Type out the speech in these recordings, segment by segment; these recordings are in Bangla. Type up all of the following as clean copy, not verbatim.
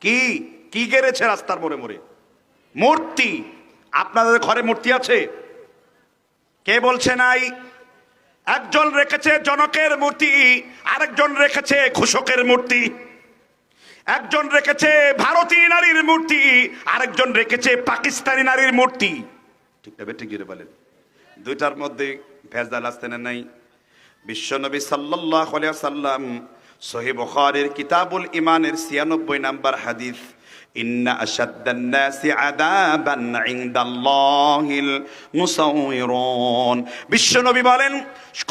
কি কি গেড়েছে রাস্তার মোড়ে মোড়ে? মূর্তি। আপনাদের ঘরে মূর্তি আছে? কে বলছে নাই? একজন রেখেছে জনকের মূর্তি, আরেকজন রেখেছে ঘোষকের মূর্তি। একজন রেখেছে ভারতীয় নারীর মূর্তি, আরেকজন রেখেছে পাকিস্তানি নারীর মূর্তি। ঠিক না বেঠিক জুড়ে বলেন? দুইটার মধ্যে ভেজাল আসতে না নাই? বিশ্বনবী সাল্লাল্লাহু আলাইহি ওয়াসাল্লাম সহিহ বুখারীর কিতাবুল ঈমানের ৯৬ নাম্বার হাদিস, ইন্না আশাদ্দান নাসি আযাবান ইনদাল্লাহিল মুসাউয়িরুন। বিশ্বনবী বলেন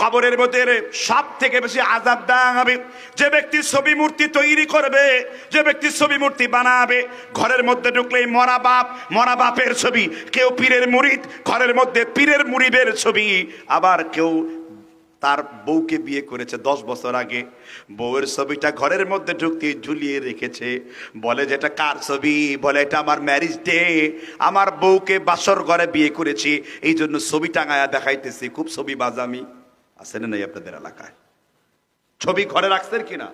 কবরের মধ্যে সব থেকে বেশি আযাব দেওয়া হবে যে ব্যক্তি ছবি মূর্তি তৈরি করবে, যে ব্যক্তি ছবি মূর্তি বানাবে। ঘরের মধ্যে ঢুকলেই মরা বাপের ছবি, কেউ পীরের মুরিদ, ঘরের মধ্যে পীরের মুরিদের ছবি। আবার কেউ তার বউকে বিয়ে করেছে 10 বছর আগে, বউয়ের ছবিটা ঘরের মধ্যে ঢুকতে ঝুলিয়ে রেখেছে। বলে যেটা কার ছবি? বলে এটা আমার ম্যারেজ ডে, আমার বউকে বাসর ঘরে বিয়ে করেছি, এই জন্য ছবি টাঙায়া দেখাইতেছি। খুব ছবি বাজামি আছে না নাই আপনাদের এলাকায়? ছবি ঘরে রাখছেন কিনা?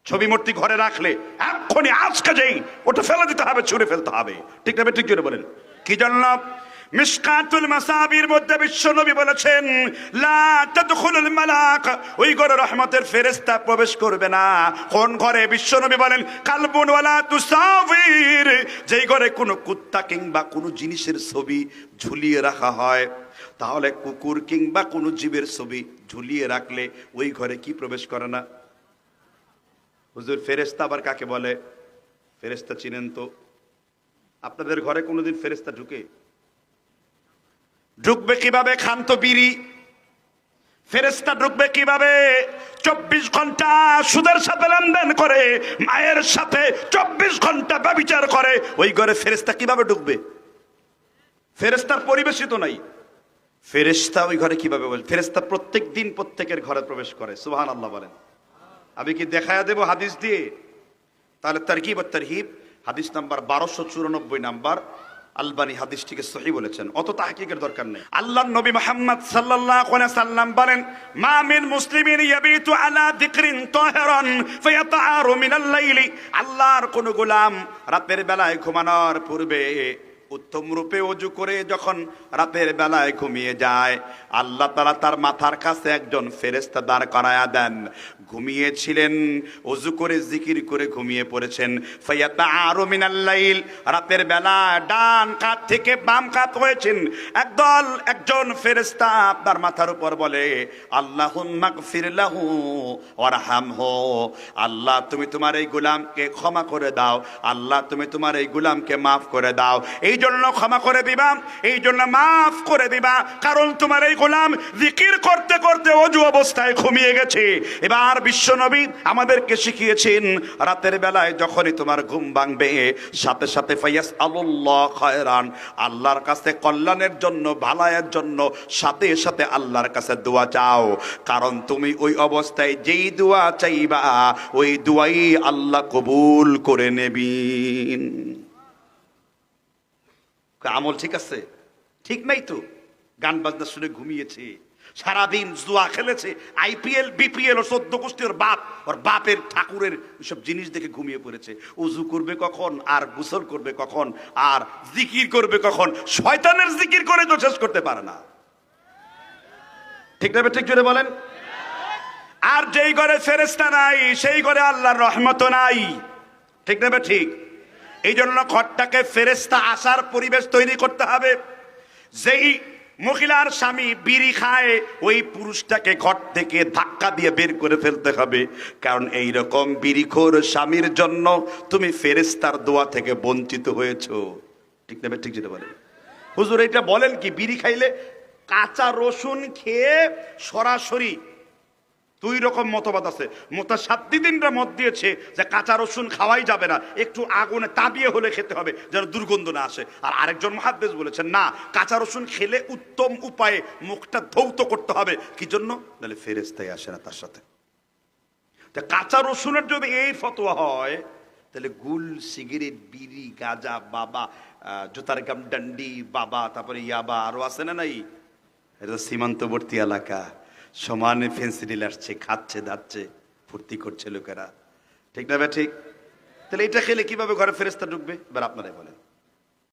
ছবি মূর্তি ঘরে রাখলে এক্ষুনি আজকে যেই ওটা ফেলে দিতে হবে, ছুঁড়ে ফেলতে হবে। ঠিক না ঠিক জোরে বলেন? কি জন্য? মিশকাতুল মাসাবির মধ্যে বিশ্বনবী বলেছেন লা তাদখুলুল মালাক, ওই ঘরে রহমতের ফেরেশতা প্রবেশ করবে না। কোন ঘরে? বিশ্বনবী বলেন কালবুন ওয়ালা তুসাফির, যেই ঘরে কোনো কুত্তা কিংবা কোনো জিনিসের ছবি ঝুলিয়ে রাখা হয়। তাহলে কুকুর কিংবা কোনো জীবের ছবি ঝুলিয়ে রাখলে ওই ঘরে কি প্রবেশ করে না? হুজুর ফেরেশতা আবার কাকে বলে? ফেরেশতা চিনেন তো? আপনাদের ঘরে কোনোদিন ফেরেশতা ঢুকবে কিভাবে? খান তো বিড়ি, ফেরেশতা ঢুকবে কিভাবে? 24 ঘন্টা সুদের সাথে লেনদেন করে, মায়ের সাথে 24 ঘন্টা ব্যভিচার করে, ওই ঘরে ফেরেশতা কিভাবে ঢুকবে? ফেরেশতার পরিবেশই তো নাই। ফেরেশতা ওই ঘরে কিভাবে বসে? ফেরেশতা প্রত্যেক দিন প্রত্যেকের ঘরে প্রবেশ করে। সুবহানাল্লাহ বলেন। আমি কি দেখায়া দেব হাদিস দিয়ে? তাহলে তারগীব ও তারহিব হাদিস নাম্বার 1294 নাম্বার, আলবানী হাদিসটিকে সহিহ বলেছেন, অত তাহকিকের দরকার নেই। আল্লাহর নবী মুহাম্মদ সাল্লাল্লাহু আলাইহি সাল্লাম বলেন মা মিন মুসলিমিন ইয়াবিতু আলা যিকরিন তাহিরান ফায়াতাআরু মিনাল লাইলি, আল্লাহর কোন গোলাম রাতের বেলায় ঘুমানোর পূর্বে উত্তম রূপে ওযু করে যখন রাতের বেলায় ঘুমিয়ে যায়, আল্লাহ তাআলা তার মাথার কাছে একজন ফেরেশতা দাঁড় করায়া দেন। ঘুমিয়েছিলেন, ওযু করে জিকির করে ঘুমিয়ে পড়েছেন। ফায়াতাআরু মিনাল লাইল, রাতের বেলা ডান কাত থেকে বাম কাত হয়েছেন, একজন ফেরেশতা আপনার মাথার উপর বলে আল্লাহুম্মা গফির লাহু ওয়ারহামহু, আল্লাহ তুমি তোমার এই গোলামকে ক্ষমা করে দাও, আল্লাহ তুমি তোমার এই গোলামকে মাফ করে দাও। এই জন্য ক্ষমা করে দিবা, এই জন্য মাফ করে দিবা, কারণ তোমার এই গোলাম জিকির করতে করতে ওযু অবস্থায় ঘুমিয়ে গেছে। এবার বিশ্বনবী আমাদেরকে শিখিয়েছেন রাতের বেলায় যখনই তোমার ঘুম ভাঙবে, সাথে সাথে ফায়াসআলুল্লাহ খায়রান, আল্লাহর কাছে কল্যাণের জন্য, ভালায়ের জন্য সাথে সাথে আল্লাহর কাছে দোয়া চাও, কারণ তুমি ওই অবস্থায় যেই দোয়া চাইবা ওই দোয়াই আল্লাহ কবুল করে নেবেন। আমল ঠিক আছে? ঠিক নাই তো? গান বাজনা শুনে ঘুমিয়েছে, সারাদিন জুয়া খেলেছে, আইপিএল বিপিএল ও 14 গোষ্ঠী, ওর বাপের ঠাকুরের সব জিনিস দেখে ঘুমিয়ে পড়েছে। ওযু করবে কখন, আর গোসল করবে কখন, আর জিকির করবে কখন? শয়তানের জিকির করে তো শেষ করতে পারে না। ঠিক না ঠিক জোরে বলেন? আর যেই ঘরে ফেরেশতা নাই সেই ঘরে আল্লাহর রহমত নাই। ঠিক না ঠিক? এই জন্য ঘরটাকে ফেরেশতা আসার পরিবেশ তৈরি করতে হবে। যেই মহিলার স্বামী বিড়ি খায় ওই পুরুষটাকে ঘর থেকে ধাক্কা দিয়ে বের করে ফেলতে হবে, কারণ এই রকম বিড়িখোর স্বামীর জন্য তুমি ফেরেশতার দোয়া থেকে বঞ্চিত হয়েছো। ঠিক না ঠিক যেটা বলে হুজুর, এটা বলেন কি? বিড়ি খাইলে কাঁচা রসুন খেয়ে সরাসরি 2 রকম মতবাদ আছে। মুতাসাদ্দিদিনরা মত দিয়েছে যে কাঁচা রসুন খাওয়াই যাবে না, একটু আগুনে তাবিয়ে হলে খেতে হবে যেন দুর্গন্ধ না আসে। আর আরেকজন মুহাদ্দিস বলেছেন না, কাঁচা রসুন খেলে উত্তম উপায়ে মুখটা ধৌত করতে হবে। কি জন্য? তাহলে ফেরেশতাই আসে না তার সাথে। তা কাঁচা রসুনের যদি এই ফতোয়া হয়, তাহলে গুল, সিগারেট, বিড়ি, গাঁজা, বাবা, জুতার গাম, ডান্ডি, বাবা, তারপরে ইয়াবা আরো আছে না নাই? এটা সীমান্তবর্তী এলাকা, সমানে ফেন্সিডিল আসছে, খাচ্ছে, দাচ্ছে, ফুর্তি করছে লোকেরা। ঠিক না ঠিক? তাহলে এটা খেলে কিভাবে ঘরে ফেরেশতা ঢুকবে? এবার আপনারাই বলেন।